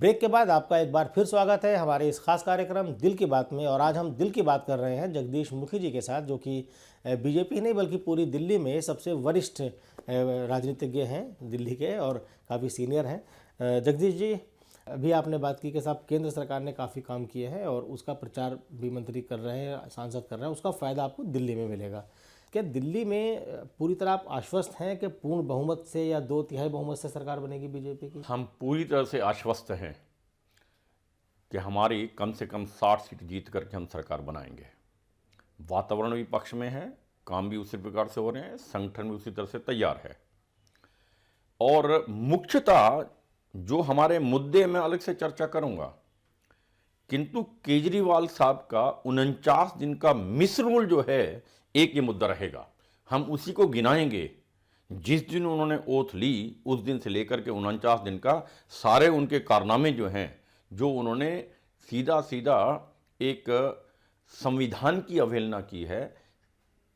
Break के बाद आपका एक बार फिर स्वागत है हमारे इस खास कार्यक्रम दिल की बात में। और आज हम दिल की बात कर रहे हैं जगदीश मुखी जी के साथ, जो कि बीजेपी नहीं बल्कि पूरी दिल्ली में सबसे वरिष्ठ राजनीतिज्ञ हैं दिल्ली के और काफ़ी सीनियर हैं। जगदीश जी, अभी आपने बात की कि साहब केंद्र सरकार ने काफ़ी काम किए हैं और उसका प्रचार भी मंत्री कर रहे हैं, सांसद कर रहे हैं, उसका फ़ायदा आपको दिल्ली में मिलेगा। क्या दिल्ली में पूरी तरह आप आश्वस्त हैं कि पूर्ण बहुमत से या 2/3 बहुमत से सरकार बनेगी बीजेपी की? हम पूरी तरह से आश्वस्त हैं कि हमारी कम से कम 60 सीट जीत करके हम सरकार बनाएंगे। वातावरण भी पक्ष में है, काम भी उसी प्रकार से हो रहे हैं, संगठन भी उसी तरह से तैयार है। और मुख्यतः जो हमारे मुद्दे मैं अलग से चर्चा करूंगा, किंतु केजरीवाल साहब का 49 दिन का मिस रूल जो है, एक ये मुद्दा रहेगा, हम उसी को गिनाएंगे। जिस दिन उन्होंने ओथ ली उस दिन से लेकर के 49 दिन का सारे उनके कारनामे जो हैं, जो उन्होंने सीधा सीधा एक संविधान की अवहेलना की है,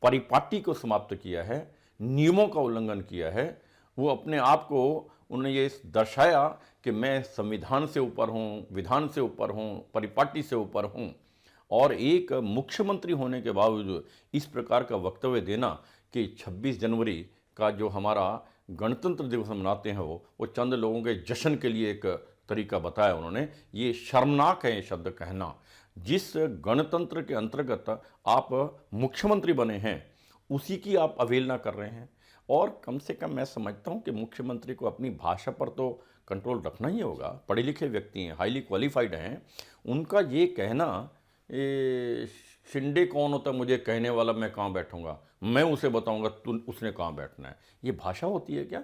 परिपाटी को समाप्त किया है, नियमों का उल्लंघन किया है, वो अपने आप को उन्होंने ये दर्शाया कि मैं संविधान से ऊपर हूँ, विधान से ऊपर हूँ, परिपाटी से ऊपर हूँ। और एक मुख्यमंत्री होने के बावजूद इस प्रकार का वक्तव्य देना कि 26 जनवरी का जो हमारा गणतंत्र दिवस मनाते हैं वो चंद लोगों के जश्न के लिए एक तरीका बताया उन्होंने, ये शर्मनाक है ये शब्द कहना। जिस गणतंत्र के अंतर्गत आप मुख्यमंत्री बने हैं उसी की आप अवहेलना कर रहे हैं। और कम से कम मैं समझता हूं कि मुख्यमंत्री को अपनी भाषा पर तो कंट्रोल रखना ही होगा। पढ़े लिखे व्यक्ति हैं, हाईली क्वालिफाइड हैं, उनका ये कहना शिंदे कौन होता मुझे कहने वाला, मैं कहाँ बैठूंगा, मैं उसे बताऊंगा तू उसने कहाँ बैठना है, ये भाषा होती है क्या?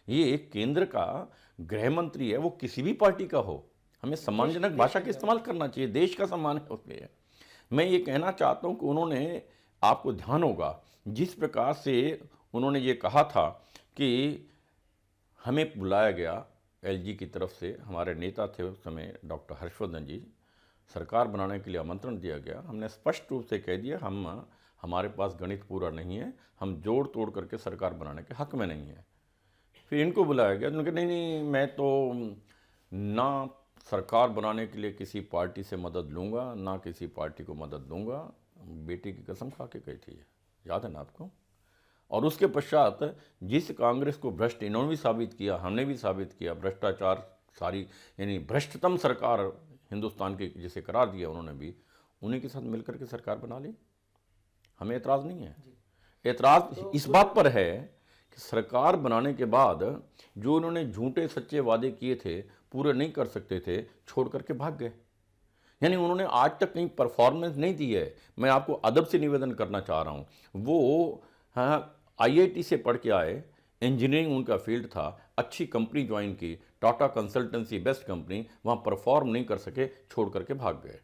ये एक केंद्र का गृह मंत्री है, वो किसी भी पार्टी का हो, हमें सम्मानजनक भाषा का इस्तेमाल करना चाहिए, देश का सम्मान है उसमें। मैं ये कहना चाहता हूँ कि उन्होंने, आपको ध्यान होगा जिस प्रकार से उन्होंने ये कहा था कि हमें बुलाया गया एलजी की तरफ से, हमारे नेता थे उस समय डॉक्टर हर्षवर्धन जी, सरकार बनाने के लिए आमंत्रण दिया गया। हमने स्पष्ट रूप से कह दिया हमारे पास गणित पूरा नहीं है, हम जोड़ तोड़ करके सरकार बनाने के हक में नहीं है। फिर इनको बुलाया गया, उन्होंने कहा नहीं, मैं तो ना सरकार बनाने के लिए किसी पार्टी से मदद लूँगा, ना किसी पार्टी को मदद दूंगा। बेटी की कसम खा के कही थी, याद है ना आपको? और उसके पश्चात जिस कांग्रेस को भ्रष्ट इन्होंने भी साबित किया, हमने भी साबित किया, भ्रष्टाचार सारी यानी भ्रष्टतम सरकार हिंदुस्तान की जिसे करार दिया उन्होंने भी, उन्हीं के साथ मिलकर के सरकार बना ली। हमें एतराज़ नहीं है। एतराज़ इस बात पर है कि सरकार बनाने के बाद जो उन्होंने झूठे सच्चे वादे किए थे, पूरे नहीं कर सकते थे, छोड़ करके भाग गए। यानी उन्होंने आज तक कहीं परफॉर्मेंस नहीं दी है। मैं आपको अदब से निवेदन करना चाह रहा हूँ, वो हाँ आईआईटी से पढ़ के आए, इंजीनियरिंग उनका फील्ड था, अच्छी कंपनी ज्वाइन की, टाटा कंसल्टेंसी बेस्ट कंपनी, वहाँ परफॉर्म नहीं कर सके, छोड़ करके भाग गए।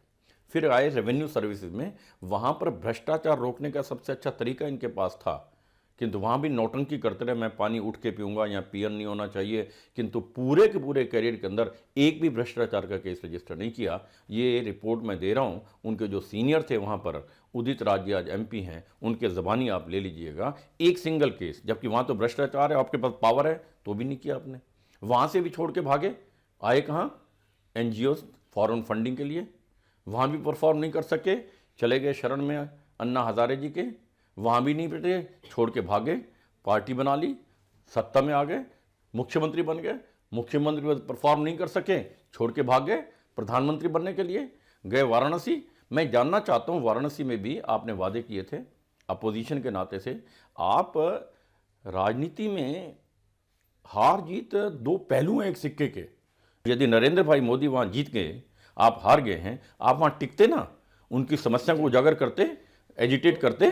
फिर आए रेवेन्यू सर्विसेज में, वहाँ पर भ्रष्टाचार रोकने का सबसे अच्छा तरीका इनके पास था, किंतु वहाँ भी नौटंकी करते रहे, मैं पानी उठ के पीऊँगा या पीएन नहीं होना चाहिए, किंतु पूरे के पूरे करियर के अंदर एक भी भ्रष्टाचार का केस रजिस्टर नहीं किया। ये रिपोर्ट मैं दे रहा हूँ, उनके जो सीनियर थे वहाँ पर, उदित राज आज एमपी हैं, उनके ज़बानी आप ले लीजिएगा, एक सिंगल केस, जबकि वहाँ तो भ्रष्टाचार है, आपके पास पावर है तो भी नहीं किया आपने। वहाँ से भी छोड़ के भागे, आए कहाँ? एनजीओ फॉरेन फंडिंग के लिए, वहाँ भी परफॉर्म नहीं कर सके, चले गए शरण में अन्ना हजारे जी के, वहाँ भी नहीं बैठे, छोड़ के भागे, पार्टी बना ली, सत्ता में आ गए, मुख्यमंत्री बन गए, मुख्यमंत्री परफॉर्म नहीं कर सके, छोड़ के भाग गए, प्रधानमंत्री बनने के लिए गए वाराणसी। मैं जानना चाहता हूँ, वाराणसी में भी आपने वादे किए थे अपोजिशन के नाते से। आप राजनीति में हार जीत दो पहलू हैं एक सिक्के के। यदि नरेंद्र भाई मोदी वहाँ जीत गए, आप हार गए हैं, आप वहाँ टिकते ना, उनकी समस्या को उजागर करते, एजिटेट करते,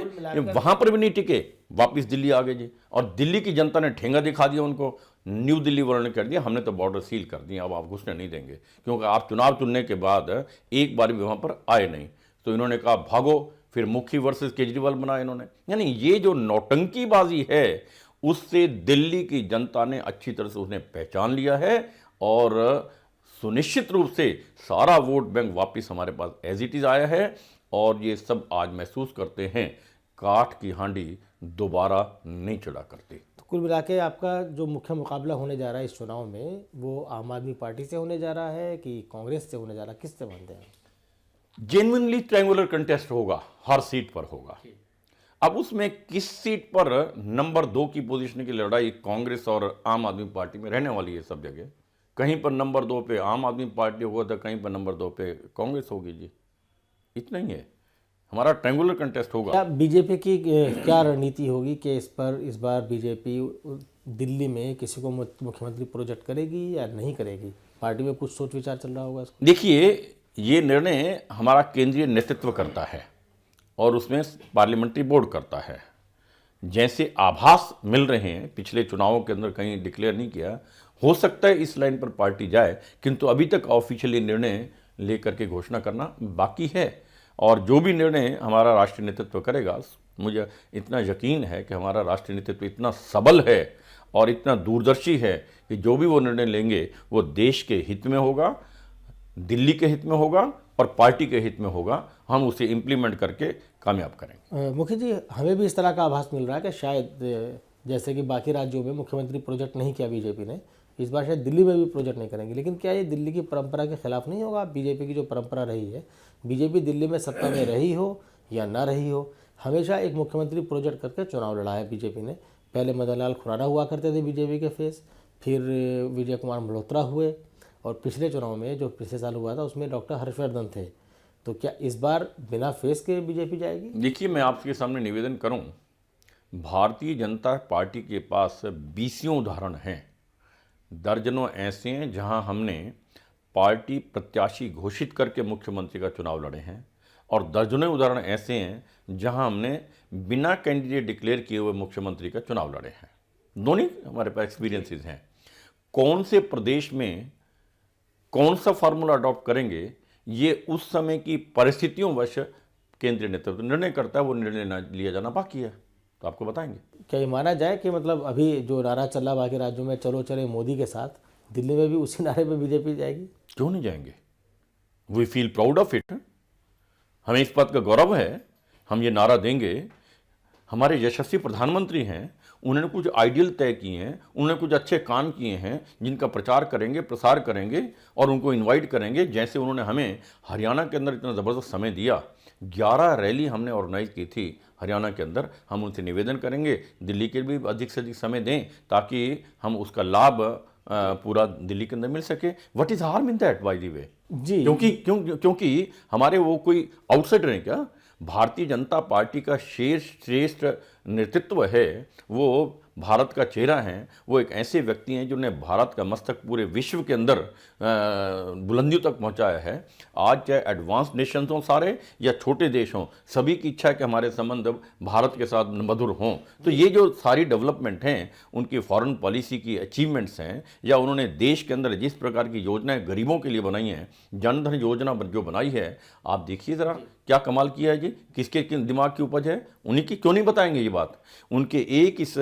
वहाँ पर भी नहीं टिके, वापस दिल्ली आ गए जी। और दिल्ली की जनता ने ठेंगा दिखा दिया उनको, न्यू दिल्ली वर्णन कर दिया, हमने तो बॉर्डर सील कर दिया, अब आप घुसने नहीं देंगे, क्योंकि आप चुनाव चुनने के बाद एक बार भी वहाँ पर आए नहीं। तो इन्होंने कहा भागो, फिर मुखी वर्सेस केजरीवाल बनाया इन्होंने। यानी ये जो नौटंकीबाजी है, उससे दिल्ली की जनता ने अच्छी तरह से उसने पहचान लिया है और सुनिश्चित रूप से सारा वोट बैंक वापस हमारे पास एज इट इज़ आया है। और ये सब आज महसूस करते हैं, काठ की हांडी दोबारा नहीं चढ़ा करती। तो कुल मिला के आपका जो मुख्य मुकाबला होने जा रहा है इस चुनाव में, वो आम आदमी पार्टी से होने जा रहा है कि कांग्रेस से होने जा रहा है, किससे मानते हैं? जेन्युइनली ट्रायंगुलर कंटेस्ट होगा, हर सीट पर होगा। अब उसमें किस सीट पर नंबर 2 की पोजीशन की लड़ाई कांग्रेस और आम आदमी पार्टी में रहने वाली है सब जगह। कहीं पर नंबर 2 पे आम आदमी पार्टी होगा तो कहीं पर नंबर 2 पे कांग्रेस होगी जी, इतना ही है। हमारा ट्रायंगुलर कंटेस्ट होगा। क्या बीजेपी की क्या रणनीति होगी कि इस बार बीजेपी दिल्ली में किसी को मुख्यमंत्री प्रोजेक्ट करेगी या नहीं करेगी? पार्टी में कुछ सोच विचार चल रहा होगा इसको? देखिए, ये निर्णय हमारा केंद्रीय नेतृत्व करता है और उसमें पार्लियामेंट्री बोर्ड करता है। जैसे आभास मिल रहे हैं, पिछले चुनावों के अंदर कहीं डिक्लेयर नहीं किया, हो सकता है इस लाइन पर पार्टी जाए, किंतु अभी तक ऑफिशियली निर्णय लेकर के घोषणा करना बाकी है। और जो भी निर्णय हमारा राष्ट्रीय नेतृत्व करेगा, मुझे इतना यकीन है कि हमारा राष्ट्रीय नेतृत्व इतना सबल है और इतना दूरदर्शी है कि जो भी वो निर्णय लेंगे वो देश के हित में होगा, दिल्ली के हित में होगा और पार्टी के हित में होगा। हम उसे इम्प्लीमेंट करके कामयाब करेंगे। मुखी जी, हमें भी इस तरह का आभास मिल रहा है कि शायद जैसे कि बाकी राज्यों में मुख्यमंत्री प्रोजेक्ट नहीं किया बीजेपी ने, इस बार शायद दिल्ली में भी प्रोजेक्ट नहीं करेंगे। लेकिन क्या ये दिल्ली की परंपरा के खिलाफ नहीं होगा? बीजेपी की जो परंपरा रही है, बीजेपी दिल्ली में सत्ता में रही हो या ना रही हो, हमेशा एक मुख्यमंत्री प्रोजेक्ट करके चुनाव लड़ा है बीजेपी ने। पहले मदन लाल खुराना हुआ करते थे बीजेपी के फेस, फिर विजय कुमार मल्होत्रा हुए, और पिछले चुनाव में जो पिछले साल हुआ था उसमें डॉक्टर हर्षवर्धन थे। तो क्या इस बार बिना फेस के बीजेपी जाएगी? देखिए, मैं आपके सामने निवेदन करूं, भारतीय जनता पार्टी के पास 20 उदाहरण हैं, दर्जनों ऐसे हैं जहां हमने पार्टी प्रत्याशी घोषित करके मुख्यमंत्री का चुनाव लड़े हैं, और दर्जनों उदाहरण ऐसे हैं जहां हमने बिना कैंडिडेट डिक्लेयर किए हुए मुख्यमंत्री का चुनाव लड़े हैं। दोनों हमारे पास एक्सपीरियंसेस हैं। कौन से प्रदेश में कौन सा फार्मूला अडॉप्ट करेंगे, ये उस समय की परिस्थितियों वश केंद्रीय नेतृत्व निर्णय करता है। वो निर्णय लिया जाना बाकी है, तो आपको बताएंगे। क्या ये माना जाए कि मतलब अभी जो नारा चल रहा बाकी राज्यों में, चलो चले मोदी के साथ, दिल्ली में भी उसी नारे पे बीजेपी जाएगी? क्यों नहीं जाएंगे? We feel proud of it. हमें इस बात का गौरव है, हम ये नारा देंगे। हमारे यशस्वी प्रधानमंत्री हैं, उन्होंने कुछ आइडियल तय किए हैं, उन्होंने कुछ अच्छे काम किए हैं जिनका प्रचार करेंगे, प्रसार करेंगे और उनको इनवाइट करेंगे। जैसे उन्होंने हमें हरियाणा के अंदर इतना ज़बरदस्त समय दिया, 11 रैली हमने ऑर्गेनाइज की थी हरियाणा के अंदर। हम उनसे निवेदन करेंगे दिल्ली के भी अधिक से अधिक समय दें ताकि हम उसका लाभ पूरा दिल्ली के अंदर मिल सके। What is harm in that, by the way? जी, क्योंकि हमारे वो कोई आउटसाइडर हैं क्या? भारतीय जनता पार्टी का श्रेष्ठ नेतृत्व है, वो भारत का चेहरा हैं। वो एक ऐसे व्यक्ति हैं जिन्होंने भारत का मस्तक पूरे विश्व के अंदर बुलंदियों तक पहुंचाया है। आज चाहे एडवांस नेशंस हों सारे या छोटे देश हों, सभी की इच्छा है कि हमारे संबंध भारत के साथ मधुर हों। तो ये जो सारी डेवलपमेंट हैं, उनकी फॉरेन पॉलिसी की अचीवमेंट्स हैं, या उन्होंने देश के अंदर जिस प्रकार की योजनाएं गरीबों के लिए बनाई हैं, जनधन योजना जो बनाई है, आप देखिए ज़रा क्या कमाल किया है जी। किसके दिमाग की उपज है? उन्हीं की। क्यों नहीं बताएंगे ये बात? उनके एक इस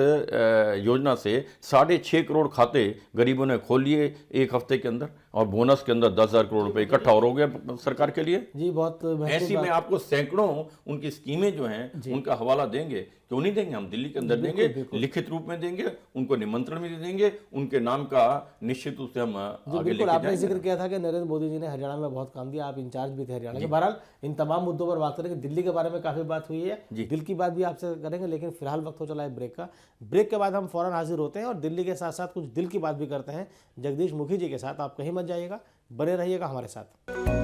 योजना से 6.5 करोड़ खाते गरीबों ने खोल लिए एक हफ्ते के अंदर, और बोनस के अंदर 10,000 करोड़ रुपए इकट्ठा और हो गया सरकार के लिए। जी, बहुत ऐसी में आपको सैकड़ों उनकी स्कीमें जो हैं उनका हवाला देंगे। क्यों नहीं देंगे? हम दिल्ली के अंदर देंगे, लिखित रूप में देंगे, उनको निमंत्रण भी देंगे, उनके नाम का निश्चित रूप से हम आगे लेके आपने जाएंगे। जिक्र किया था कि नरेंद्र मोदी जी ने हरियाणा में बहुत काम दिया, आप इंचार्ज भी थे हरियाणा के। बहरहाल इन तमाम मुद्दों पर बात करेंगे। दिल्ली के बारे में काफ़ी बात हुई है, दिल की बात भी आपसे करेंगे, लेकिन फिलहाल वक्त हो चला है ब्रेक का। ब्रेक के बाद हम फौरन हाजिर होते हैं और दिल्ली के साथ साथ कुछ दिल की बात भी करते हैं जगदीश मुखी जी के साथ। आप कहीं मत जाइएगा, बने रहिएगा हमारे साथ।